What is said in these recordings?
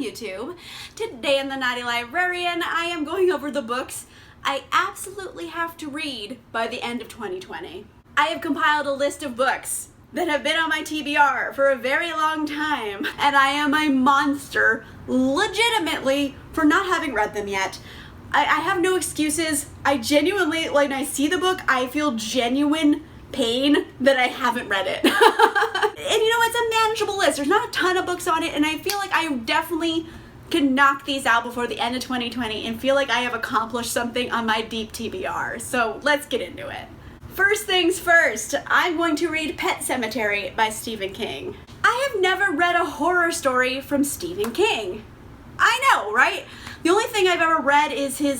YouTube. Today in the Naughty Librarian, I am going over the books I absolutely have to read by the end of 2020. I have compiled a list of books that have been on my TBR for a very long time, and I am a monster, legitimately, for not having read them yet. I have no excuses. I genuinely, when I see the book, I feel genuine pain that I haven't read it. And you know, it's a manageable list. There's not a ton of books on it, and I feel like I definitely can knock these out before the end of 2020 and feel like I have accomplished something on my deep TBR. So let's get into it. First things first, I'm going to read Pet Sematary by Stephen King. I have never read a horror story from Stephen King. I know, right? The only thing I've ever read is his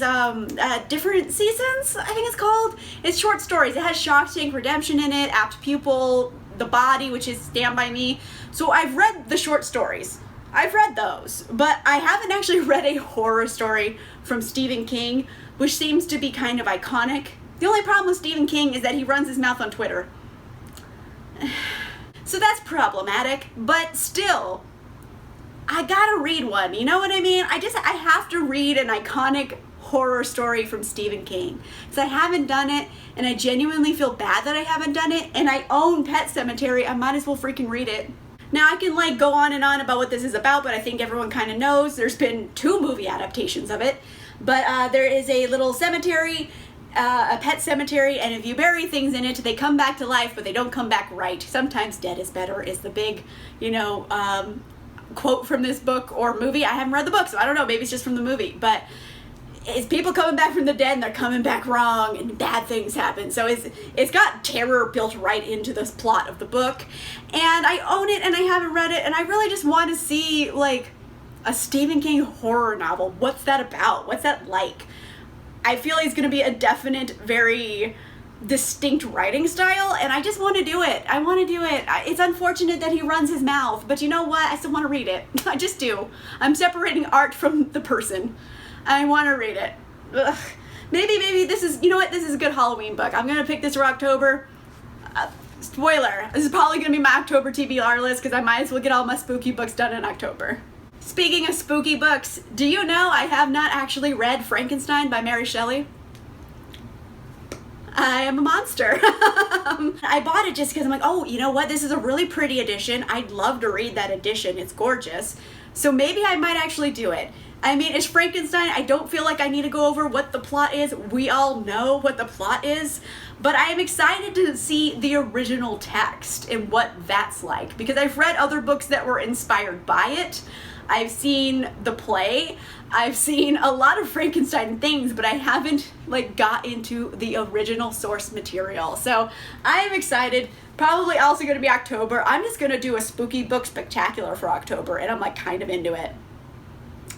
Different Seasons, I think it's called. It's short stories. It has Shawshank Redemption in it, Apt Pupil, The Body, which is Stand By Me. So I've read the short stories. I've read those, but I haven't actually read a horror story from Stephen King, which seems to be kind of iconic. The only problem with Stephen King is that he runs his mouth on Twitter. So that's problematic, but still, I gotta read one, you know what I mean? I have to read an iconic horror story from Stephen King, because I haven't done it, and I genuinely feel bad that I haven't done it, and I own Pet Sematary. I might as well freaking read it. Now, I can go on and on about what this is about, but I think everyone kind of knows. There's been 2 movie adaptations of it, but there is a little cemetery, a pet cemetery, and if you bury things in it, they come back to life, but they don't come back right. Sometimes dead is better is the big, quote from this book or movie. I haven't read the book, so I don't know, maybe it's just from the movie, but it's people coming back from the dead and they're coming back wrong and bad things happen. So it's got terror built right into this plot of the book, and I own it and I haven't read it, and I really just want to see a Stephen King horror novel. What's that about? What's that like? I feel it's going to be a definite, very distinct writing style, and I just want to do it. I want to do it. It's unfortunate that he runs his mouth, but you know what? I still want to read it. I just do. I'm separating art from the person. I want to read it. Ugh. Maybe this is, you know what? This is a good Halloween book. I'm going to pick this for October. Spoiler, this is probably going to be my October TBR list, because I might as well get all my spooky books done in October. Speaking of spooky books, do you know I have not actually read Frankenstein by Mary Shelley? I am a monster. I bought it just because I'm like, oh, you know what? This is a really pretty edition. I'd love to read that edition. It's gorgeous. So maybe I might actually do it. I mean, it's Frankenstein. I don't feel like I need to go over what the plot is. We all know what the plot is. But I am excited to see the original text and what that's like, because I've read other books that were inspired by it. I've seen the play. I've seen a lot of Frankenstein things, but I haven't got into the original source material. So I am excited. Probably also going to be October. I'm just going to do a spooky book spectacular for October, and I'm kind of into it.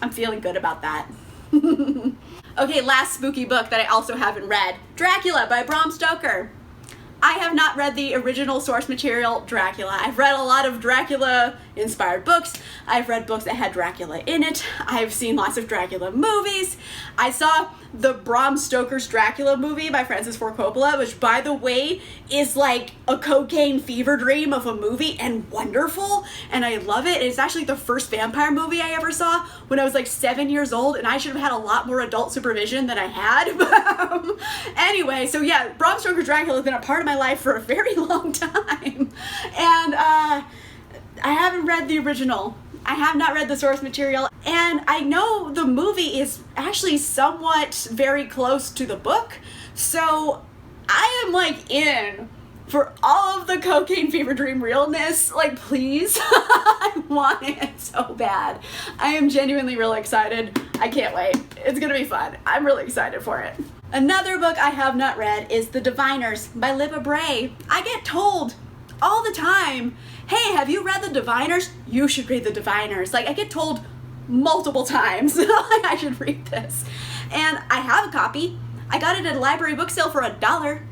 I'm feeling good about that. Okay, last spooky book that I also haven't read. Dracula by Bram Stoker. I have not read the original source material, Dracula. I've read a lot of Dracula-inspired books. I've read books that had Dracula in it. I've seen lots of Dracula movies. I saw the Bram Stoker's Dracula movie by Francis Ford Coppola, which, by the way, is like a cocaine fever dream of a movie and wonderful, and I love it. It's actually the first vampire movie I ever saw when I was 7 years old, and I should have had a lot more adult supervision than I had. Anyway, so yeah, Bram Stoker's Dracula has been a part of my life for a very long time, and I haven't read the original. I have not read the source material, and I know the movie is actually somewhat very close to the book, so I am in for all of the cocaine fever dream realness. Please. I want it so bad. I am genuinely really excited. I can't wait. It's gonna be fun. I'm really excited for it. Another book I have not read is The Diviners by Libba Bray. I get told all the time, hey, have you read The Diviners? You should read The Diviners. I get told multiple times I should read this. And I have a copy. I got it at a library book sale for $1.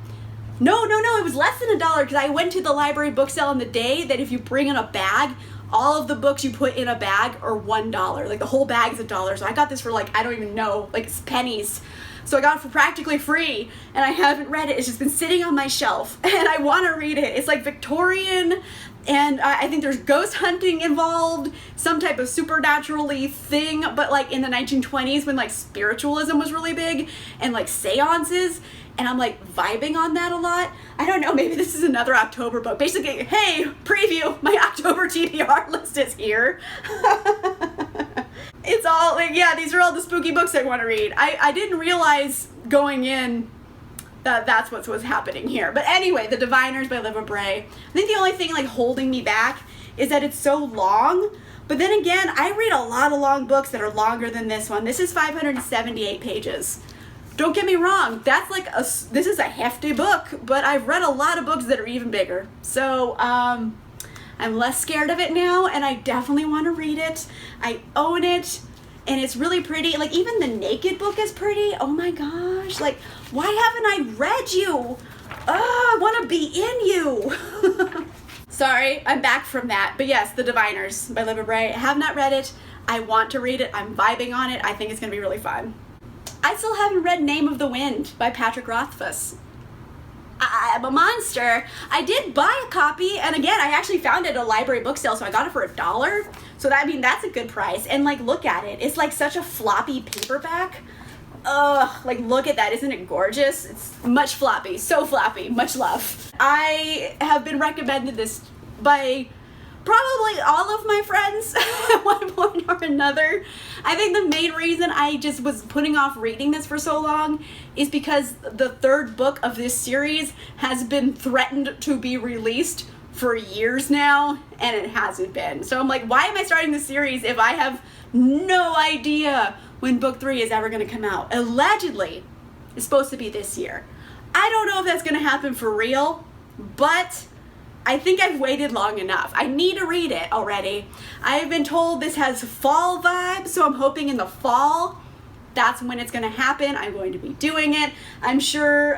No, it was less than $1, because I went to the library book sale on the day that if you bring in a bag, all of the books you put in a bag are $1. The whole bag's $1. So I got this for I don't even know, it's pennies. So I got it for practically free, and I haven't read it. It's just been sitting on my shelf, and I want to read it. It's Victorian. And I think there's ghost hunting involved, some type of supernaturally thing, but like in the 1920s when like spiritualism was really big and like seances, and I'm like vibing on that a lot. I don't know, maybe this is another October book. Basically, hey, preview, my October TBR list is here. It's all like, yeah, these are all the spooky books I want to read. I didn't realize going in that's what was happening here. But anyway, The Diviners by Libba Bray. I think the only thing like holding me back is that it's so long. But then again, I read a lot of long books that are longer than this one. This is 578 pages. Don't get me wrong, that's like this is a hefty book, but I've read a lot of books that are even bigger. So I'm less scared of it now, and I definitely want to read it. I own it. And it's really pretty. Like, even the naked book is pretty. Oh my gosh. Like, why haven't I read you? Oh, I want to be in you. Sorry, I'm back from that. But yes, The Diviners by Libba Bray. I have not read it. I want to read it. I'm vibing on it. I think it's going to be really fun. I still haven't read Name of the Wind by Patrick Rothfuss. I'm a monster. I did buy a copy, and again, I actually found it at a library book sale, so I got it for $1. So that, I mean, that's a good price. And like, look at it. It's like such a floppy paperback. Ugh, like look at that. Isn't it gorgeous? It's much floppy, so floppy, much love. I have been recommended this by probably all of my friends at one point or another. I think the main reason I just was putting off reading this for so long is because the third book of this series has been threatened to be released for years now, and it hasn't been. So I'm like, why am I starting this series if I have no idea when book 3 is ever going to come out? Allegedly, it's supposed to be this year. I don't know if that's going to happen for real, but I think I've waited long enough. I need to read it already. I've been told this has fall vibes, so I'm hoping in the fall, that's when it's going to happen. I'm going to be doing it. I'm sure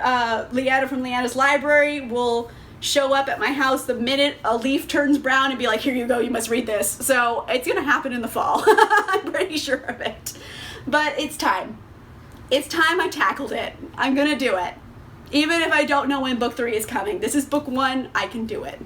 Leanna from Leanna's Library will show up at my house the minute a leaf turns brown and be like, here you go, you must read this. So it's going to happen in the fall. I'm pretty sure of it. But it's time. It's time I tackled it. I'm going to do it. Even if I don't know when book 3 is coming. This is book 1, I can do it.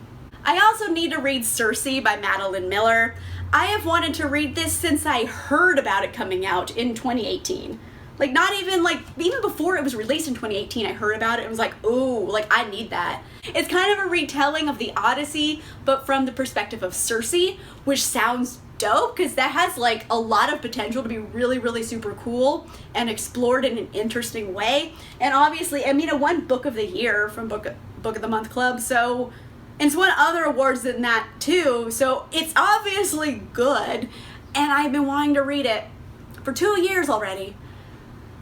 I also need to read Circe by Madeline Miller. I have wanted to read this since I heard about it coming out in 2018. Like, not even, like, even before it was released in 2018, I heard about it and was like, ooh, like, I need that. It's kind of a retelling of the Odyssey, but from the perspective of Circe, which sounds dope, because that has, like, a lot of potential to be really, really super cool and explored in an interesting way. And obviously, I mean, it won Book of the Year from Book of the Month Club, so, and it's won other awards than that, too, so it's obviously good, and I've been wanting to read it for 2 years already.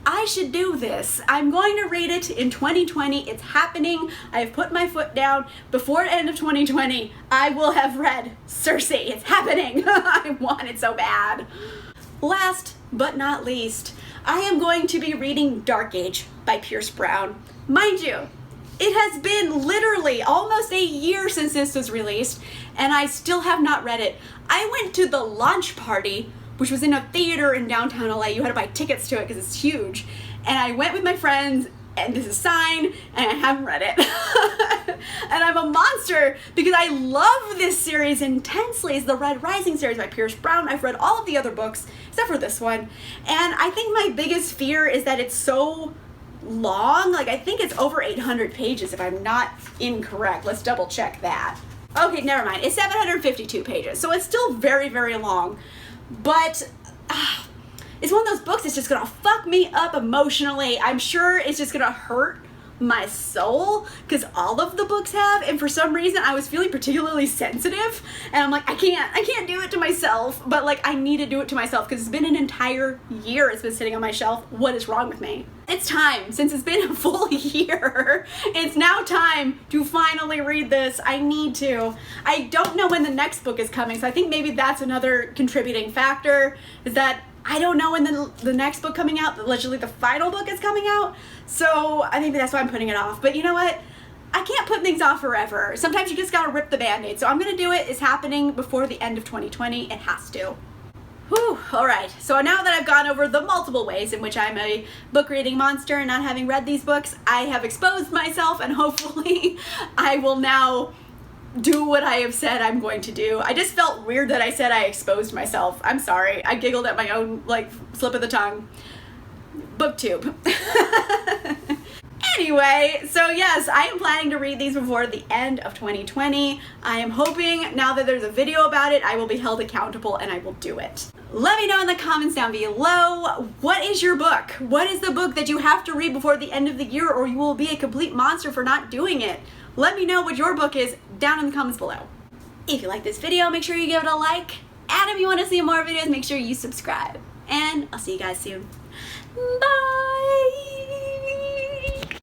I should do this. I'm going to read it in 2020. It's happening. I've put my foot down. Before the end of 2020, I will have read Circe. It's happening. I want it so bad. Last but not least, I am going to be reading Dark Age by Pierce Brown. Mind you, it has been literally almost a year since this was released, and I still have not read it. I went to the launch party, which was in a theater in downtown LA. You had to buy tickets to it because it's huge. And I went with my friends, and this is signed, and I haven't read it. And I'm a monster because I love this series intensely. It's the Red Rising series by Pierce Brown. I've read all of the other books except for this one. And I think my biggest fear is that it's so long. Like, I think it's over 800 pages if I'm not incorrect. Let's double check that. Okay, never mind. It's 752 pages. So it's still very, very long. But it's one of those books that's just gonna fuck me up emotionally. I'm sure it's just gonna hurt my soul, because all of the books have, and for some reason I was feeling particularly sensitive, and I'm like, I can't do it to myself, but like I need to do it to myself because it's been an entire year it's been sitting on my shelf. What is wrong with me? It's time, since it's been a full year, it's now time to finally read this. I need to. I don't know when the next book is coming, so I think maybe that's another contributing factor, is that I don't know when the next book coming out, literally the final book is coming out, so I think that's why I'm putting it off. But you know what? I can't put things off forever. Sometimes you just gotta rip the Band-Aid. So I'm gonna do it. It's happening before the end of 2020. It has to. Whew, alright. So now that I've gone over the multiple ways in which I'm a book reading monster and not having read these books, I have exposed myself, and hopefully I will now do what I have said I'm going to do. I just felt weird that I said I exposed myself. I'm sorry. I giggled at my own, like, slip of the tongue. Booktube. Anyway, so yes, I am planning to read these before the end of 2020. I am hoping now that there's a video about it, I will be held accountable and I will do it. Let me know in the comments down below, what is your book? What is the book that you have to read before the end of the year, or you will be a complete monster for not doing it? Let me know what your book is down in the comments below. If you like this video, make sure you give it a like. And if you want to see more videos, make sure you subscribe. And I'll see you guys soon. Bye!